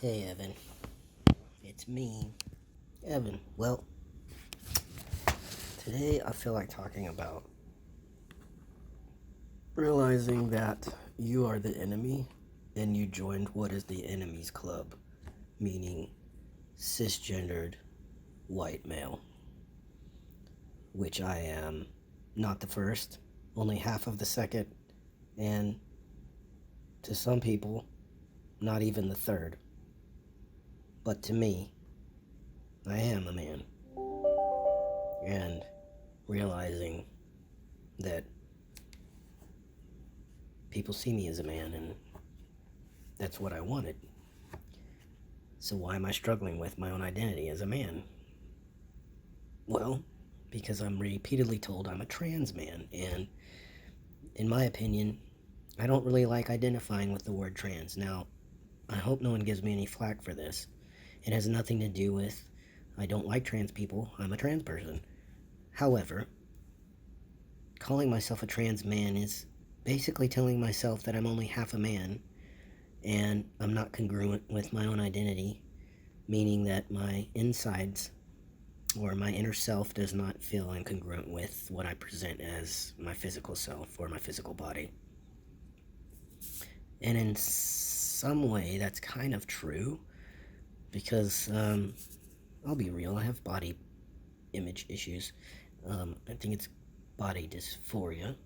Hey Evan, it's me, Evan. Well, today I feel like talking about realizing that you are the enemy and you joined what is the enemy's club, meaning cisgendered white male, which I am not the first, only half of the second, and to some people, not even the third. But to me, I am a man. And realizing that people see me as a man and that's what I wanted. So why am I struggling with my own identity as a man? Well, because I'm repeatedly told I'm a trans man, and in my opinion, I don't really like identifying with the word trans. Now, I hope no one gives me any flack for this. It has nothing to do with I don't like trans people, I'm a trans person. However, calling myself a trans man is basically telling myself that I'm only half a man and I'm not congruent with my own identity, meaning that my insides or my inner self does not feel incongruent with what I present as my physical self or my physical body. And in some way, that's kind of true because I'll be real, I have body image issues. I think it's body dysphoria.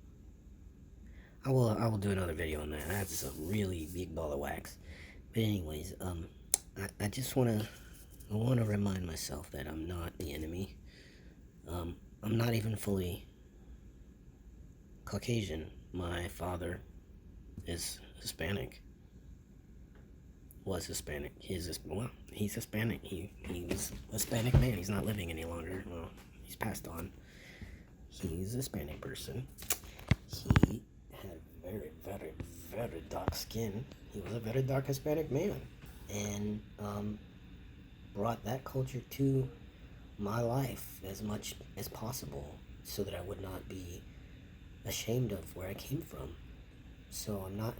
I will do another video on that. That's a really big ball of wax. But anyways, I just want to remind myself that I'm not the enemy. I'm not even fully Caucasian. My father is Hispanic. Was Hispanic. He's Hispanic. He's a Hispanic man. He's not living any longer. Well, he's passed on. He's a Hispanic person. He had very, very, very dark skin. He was a very dark Hispanic man. And brought that culture to my life as much as possible so that I would not be ashamed of where I came from. So I'm not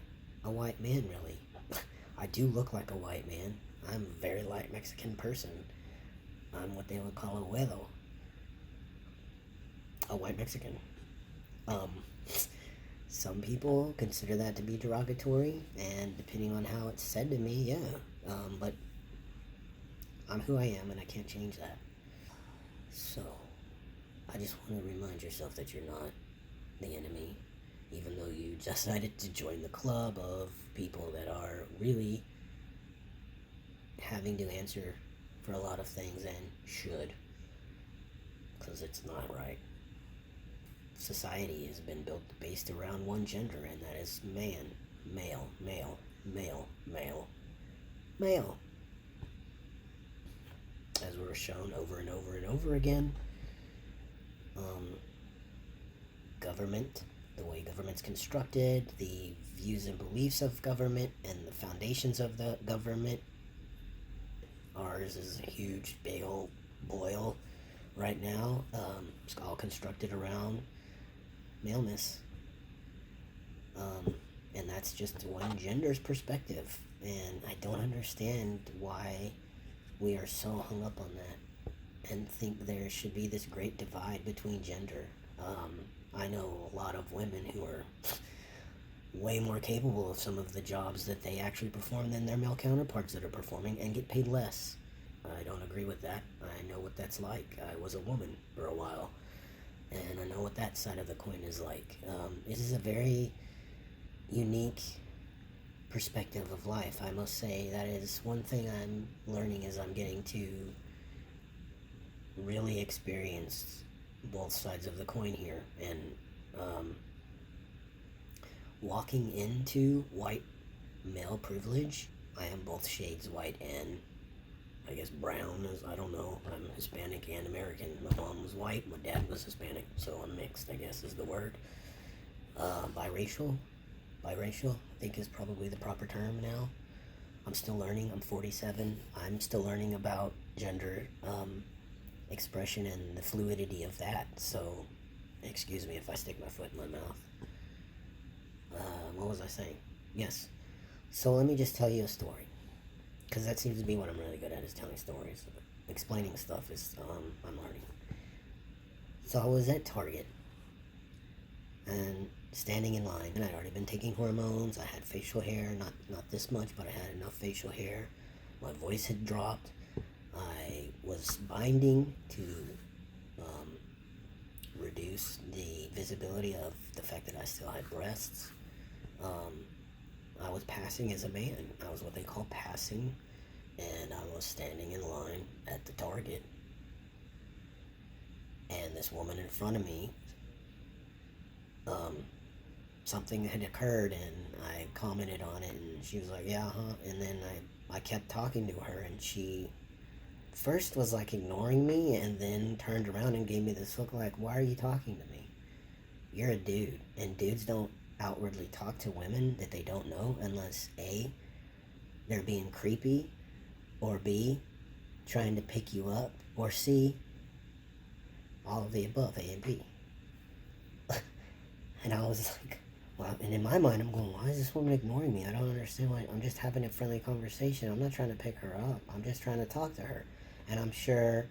a white man, really. I do look like a white man. I'm a very light Mexican person. I'm what they would call a güero. A white Mexican. Some people consider that to be derogatory, and depending on how it's said to me, yeah. But I'm who I am, and I can't change that. So, I just want to remind yourself that you're not the enemy, even though you decided to join the club of people that are really having to answer for a lot of things and should, because it's not right. Society has been built based around one gender, and that is man, male, male, male, male, male. As we're shown over and over and over again, government, the way government's constructed, the views and beliefs of government, and the foundations of the government. Ours is a huge, big old boil right now. It's all constructed around maleness. And that's just one gender's perspective. And I don't understand why we are so hung up on that and think there should be this great divide between gender. I know a lot of women who are way more capable of some of the jobs that they actually perform than their male counterparts that are performing and get paid less. I don't agree with that. I know what that's like. I was a woman for a while, and I know what that side of the coin is like. It is a very unique perspective of life, I must say. That is one thing I'm learning as I'm getting to really experience both sides of the coin here, and walking into white male privilege. I am both shades white and I guess brown, as I don't know. I'm Hispanic and American. My mom was white, my dad was Hispanic, so I'm mixed, I guess is the word. Biracial, I think is probably the proper term now. I'm still learning. I'm 47. I'm still learning about gender expression and the fluidity of that. So, excuse me if I stick my foot in my mouth. What was I saying? Yes. So let me just tell you a story. Because that seems to be what I'm really good at, is telling stories. Explaining stuff is, I'm learning. So I was at Target and standing in line, and I'd already been taking hormones. I had facial hair, not this much, but I had enough facial hair. My voice had dropped. I was binding to reduce the visibility of the fact that I still had breasts. I was passing as a man. I was what they call passing, and I was standing in line at the Target, and this woman in front of me, something had occurred, and I commented on it, and she was like, yeah, huh, and then I kept talking to her, and she first was like ignoring me, and then turned around and gave me this look like, why are you talking to me? You're a dude, and dudes don't outwardly talk to women that they don't know unless A, they're being creepy, or B, trying to pick you up, or C, all of the above, A and B. And I was like, well, and in my mind, I'm going, why is this woman ignoring me? I don't understand why. I'm just having a friendly conversation. I'm not trying to pick her up. I'm just trying to talk to her. And I'm sure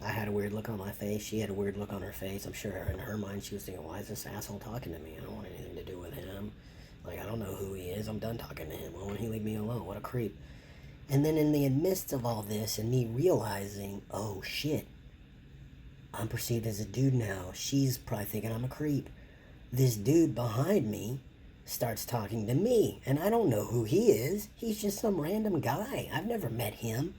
I had a weird look on my face. She had a weird look on her face. I'm sure in her mind she was thinking, why is this asshole talking to me? I don't want anything to do with him. Like, I don't know who he is. I'm done talking to him. Why won't he leave me alone? What a creep. And then in the midst of all this and me realizing, oh shit, I'm perceived as a dude now. She's probably thinking I'm a creep. This dude behind me starts talking to me, and I don't know who he is. He's just some random guy. I've never met him.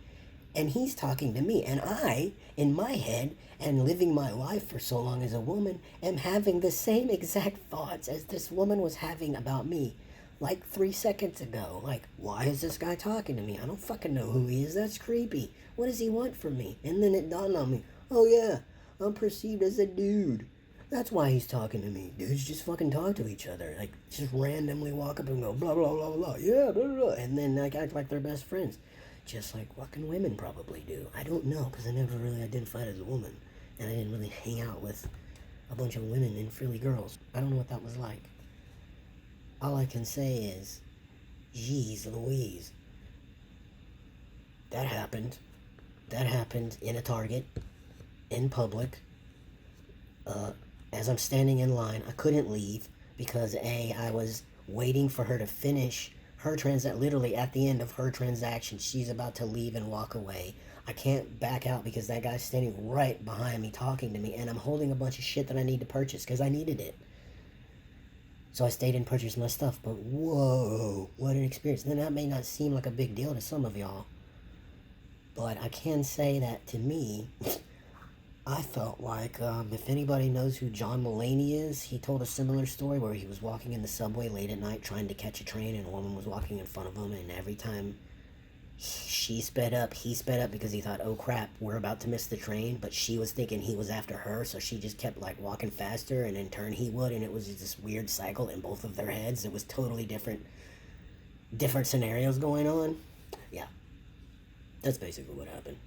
And he's talking to me, and I, in my head, and living my life for so long as a woman, am having the same exact thoughts as this woman was having about me, like 3 seconds ago. Like, why is this guy talking to me? I don't fucking know who he is. That's creepy. What does he want from me? And then it dawned on me, oh yeah, I'm perceived as a dude. That's why he's talking to me. Dudes just fucking talk to each other. Like, just randomly walk up and go, blah, blah, blah, blah, yeah, blah, blah, and then like act like they're best friends. Just like fucking women probably do. I don't know, because I never really identified as a woman. And I didn't really hang out with a bunch of women and frilly girls. I don't know what that was like. All I can say is, geez Louise. That happened. That happened in a Target, in public, as I'm standing in line. I couldn't leave because A, I was waiting for her to finish her literally at the end of her transaction. She's about to leave and walk away. I can't back out because that guy's standing right behind me talking to me, and I'm holding a bunch of shit that I need to purchase because I needed it. So I stayed and purchased my stuff, but whoa, what an experience. Then that may not seem like a big deal to some of y'all, but I can say that to me, I felt like, if anybody knows who John Mulaney is, he told a similar story where he was walking in the subway late at night trying to catch a train, and a woman was walking in front of him, and every time she sped up, he sped up because he thought, oh crap, we're about to miss the train, but she was thinking he was after her, so she just kept like walking faster, and in turn he would, and it was just this weird cycle in both of their heads. It was totally different scenarios going on. Yeah, that's basically what happened.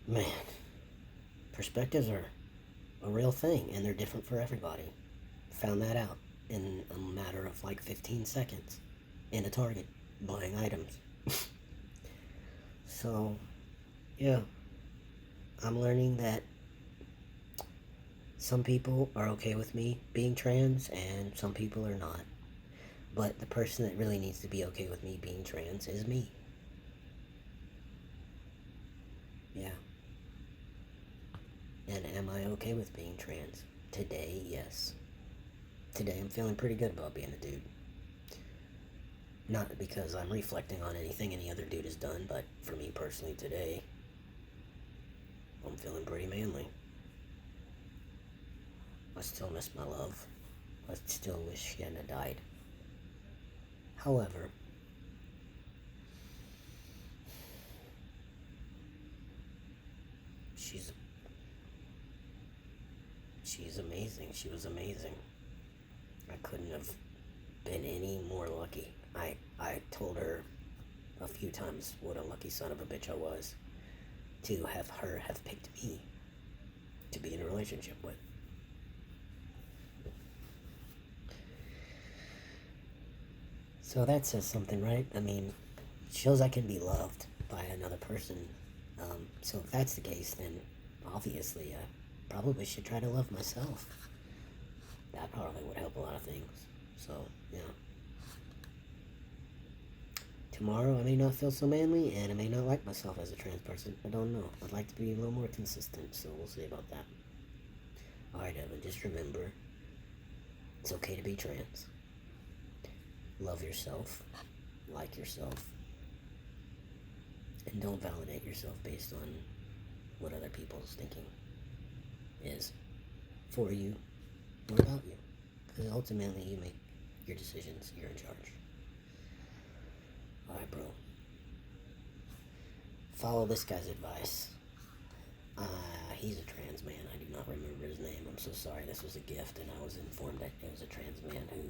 Man, perspectives are a real thing, and they're different for everybody. Found that out in a matter of like 15 seconds in a Target buying items. So, yeah, I'm learning that some people are okay with me being trans, and some people are not. But the person that really needs to be okay with me being trans is me. Yeah. And am I okay with being trans? Today, yes. Today I'm feeling pretty good about being a dude. Not because I'm reflecting on anything any other dude has done, but for me personally today, I'm feeling pretty manly. I still miss my love. I still wish she hadn't died. However, she's amazing. She was amazing. I couldn't have been any more lucky. I told her a few times what a lucky son of a bitch I was to have her have picked me to be in a relationship with. So that says something, right? I mean, It shows I can be loved by another person. So if that's the case, then obviously I probably should try to love myself. That probably would help a lot of things. So, yeah. Tomorrow I may not feel so manly, and I may not like myself as a trans person. I don't know. I'd like to be a little more consistent, so we'll see about that. Alright, Evan, just remember, it's okay to be trans. Love yourself. Like yourself. And don't validate yourself based on what other people's thinking is for you or about you. Because ultimately you make your decisions, you're in charge. Alright, bro. Follow this guy's advice. He's a trans man. I do not remember his name. I'm so sorry. This was a gift, and I was informed that it was a trans man who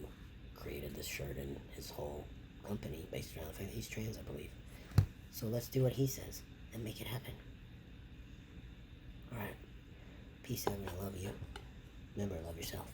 created this shirt and his whole company based around the fact that he's trans, I believe. So let's do what he says and make it happen. Alright. Peace, Evan. I love you. Remember, love yourself.